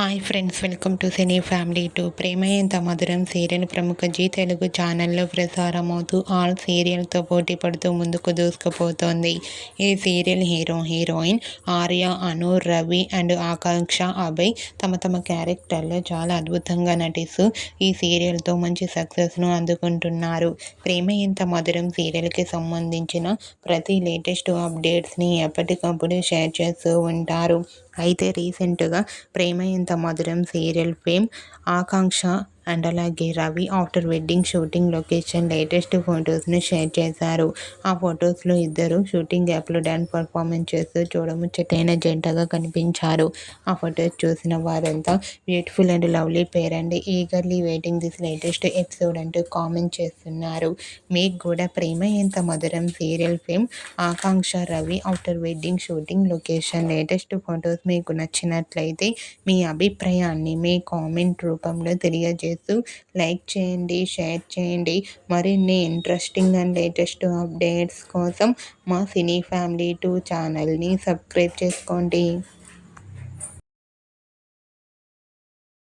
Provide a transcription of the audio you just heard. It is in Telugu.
Hi friends, welcome to cine family two. Prema Entha Madhuram serial ప్రముఖ జీ తెలుగు ఛానల్లో ప్రసారమవుతూ ఆల్ సీరియల్తో పోటీ పడుతూ ముందుకు దూసుకుపోతోంది. ఈ serial heroine Arya, Anu, Ravi and Aakanksha, Abhay తమ క్యారెక్టర్లో చాలా అద్భుతంగా నటిస్తూ ఈ సీరియల్తో మంచి సక్సెస్ను అందుకుంటున్నారు. ప్రేమ ఎంత మధురం సీరియల్కి సంబంధించిన ప్రతి లేటెస్ట్ అప్డేట్స్ని ఎప్పటికప్పుడు షేర్ చేస్తూ ఉంటారు. అయితే రీసెంట్గా ప్రేమ Entha Madhuram serial fame Aakanksha and అలాగే Ravi after wedding shooting location latest ఫొటోస్ను షేర్ చేశారు. ఆ ఫొటోస్లో ఇద్దరు షూటింగ్ యాప్లో డ్యాన్స్ పర్ఫార్మెన్స్ చేస్తూ చూడముచ్చటైన జంటగా కనిపించారు. ఆ ఫొటోస్ చూసిన వారంతా beautiful and lovely pair and eagerly waiting this latest episode అంటూ కామెంట్ చేస్తున్నారు. మీకు కూడా Prema Entha Madhuram serial fame Aakanksha Ravi after wedding shooting location latest photos మీకు నచ్చినట్లయితే మీ అభిప్రాయాన్ని మీ కామెంట్ రూపంలో తెలియజేస్తూ లైక్ చేయండి, షేర్ చేయండి. మరిన్ని ఇంట్రెస్టింగ్ అండ్ లేటెస్ట్ అప్డేట్స్ కోసం మా సినీ ఫ్యామిలీ 2 ఛానల్ని సబ్స్క్రైబ్ చేసుకోండి.